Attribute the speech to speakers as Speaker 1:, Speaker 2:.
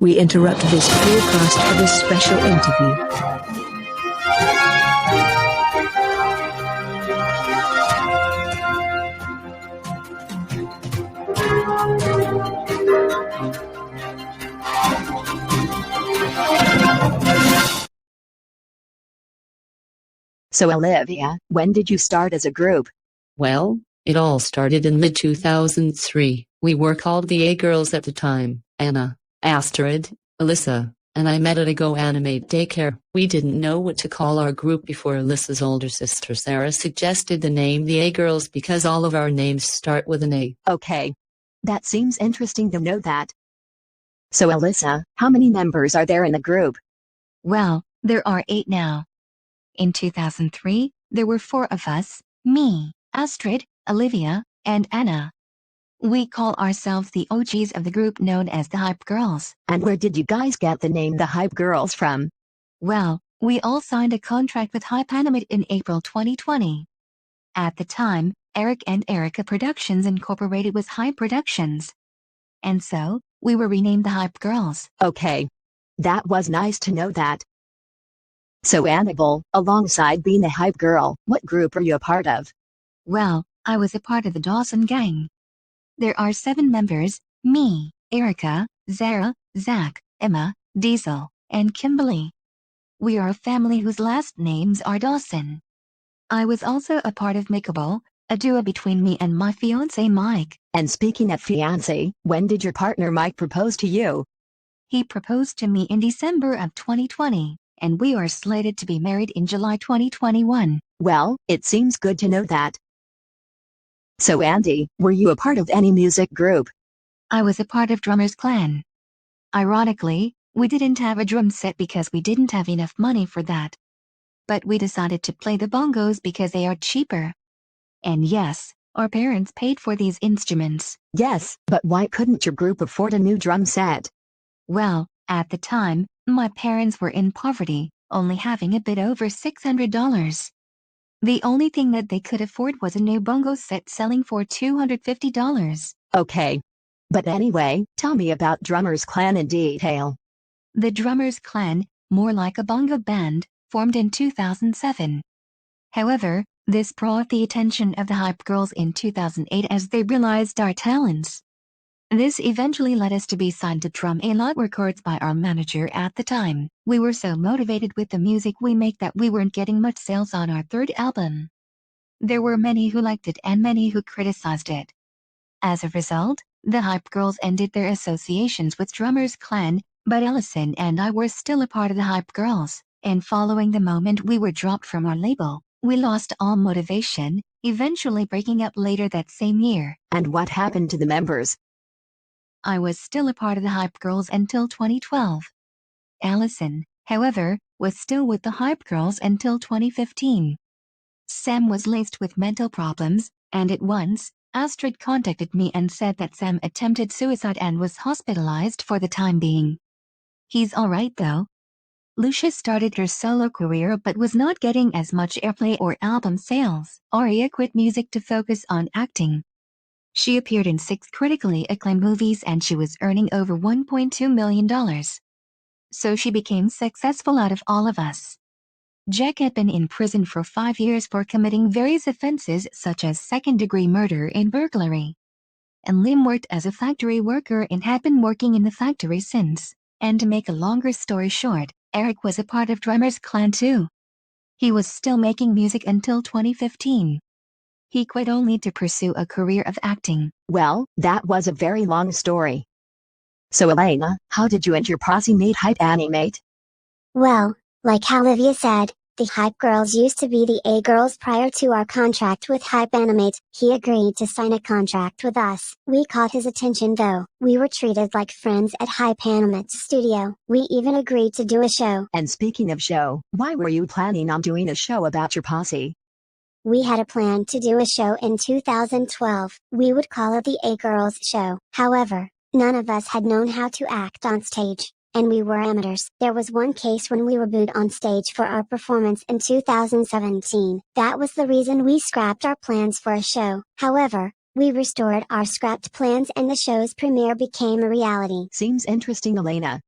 Speaker 1: We interrupt this broadcast for this special interview. So Olivia, when did you start as a group?
Speaker 2: Well, it all started in mid-2003. We were called the A-Girls at the time. Anna, Astrid, Alyssa, and I met at a Go Animate daycare. We didn't know what to call our group before Alyssa's older sister Sarah suggested the name the A-Girls because all of our names start with an A.
Speaker 1: Okay. That seems interesting to know that. So Alyssa, how many members are there in the group?
Speaker 3: Well, there are 8 now. In 2003, there were 4 of us, me, Astrid, Olivia, and Anna. We call ourselves the OGs of the group known as the Hype Girls.
Speaker 1: And where did you guys get the name the Hype Girls from?
Speaker 3: Well, we all signed a contract with Hype Animate in April 2020. At the time, Eric and Erica Productions Incorporated was Hype Productions. And so, we were renamed the Hype Girls.
Speaker 1: Okay. That was nice to know that. So Annabelle, alongside being a Hype Girl, what group are you a part of?
Speaker 3: Well, I was a part of the Dawson Gang. There are 7 members, me, Erica, Zara, Zach, Emma, Diesel, and Kimberly. We are a family whose last names are Dawson. I was also a part of Makeable, a duo between me and my fiancé Mike.
Speaker 1: And speaking of fiancé, when did your partner Mike propose to you?
Speaker 3: He proposed to me in December of 2020, and we are slated to be married in July 2021.
Speaker 1: Well, it seems good to know that. So Andie, were you a part of any music group?
Speaker 3: I was a part of Drummers Clan. Ironically, we didn't have a drum set because we didn't have enough money for that. But we decided to play the bongos because they are cheaper. And yes, our parents paid for these instruments.
Speaker 1: Yes, but why couldn't your group afford a new drum set?
Speaker 3: Well, at the time, my parents were in poverty, only having a bit over $600. The only thing that they could afford was a new bongo set selling for $250.
Speaker 1: Okay. But anyway, tell me about Drummers Clan in detail.
Speaker 3: The Drummers Clan, more like a bongo band, formed in 2007. However, this brought the attention of the Hype Girls in 2008 as they realized our talents. This eventually led us to be signed to Drum A Lot Records by our manager at the time. We were so motivated with the music we make that we weren't getting much sales on our 3rd album. There were many who liked it and many who criticized it. As a result, the Hype Girls ended their associations with Drummers Clan, but Ellison and I were still a part of the Hype Girls, and following the moment we were dropped from our label, we lost all motivation, eventually breaking up later that same year.
Speaker 1: And what happened to the members?
Speaker 3: I was still a part of the Hype Girls until 2012. Allison, however, was still with the Hype Girls until 2015. Sam was laced with mental problems, and at once, Astrid contacted me and said that Sam attempted suicide and was hospitalized for the time being. He's alright though. Lucia started her solo career but was not getting as much airplay or album sales. Aria quit music to focus on acting. She appeared in 6 critically acclaimed movies and she was earning over $1.2 million. So she became successful out of all of us. Jack had been in prison for 5 years for committing various offenses such as second-degree murder and burglary. And Lim worked as a factory worker and had been working in the factory since. And to make a longer story short, Eric was a part of Drummers Clan too. He was still making music until 2015. He quit only to pursue a career of acting.
Speaker 1: Well, that was a very long story. So Elena, how did you and your posse meet Hype Animate?
Speaker 4: Well, like how Olivia said, the Hype Girls used to be the A-Girls prior to our contract with Hype Animate. He agreed to sign a contract with us. We caught his attention though. We were treated like friends at Hype Animate's studio. We even agreed to do a show.
Speaker 1: And speaking of show, why were you planning on doing a show about your posse?
Speaker 4: We had a plan to do a show in 2012. We would call it the A-Girls Show. However, none of us had known how to act on stage, and we were amateurs. There was one case when we were booed on stage for our performance in 2017. That was the reason we scrapped our plans for a show. However, we restored our scrapped plans and the show's premiere became a reality.
Speaker 1: Seems interesting, Elena.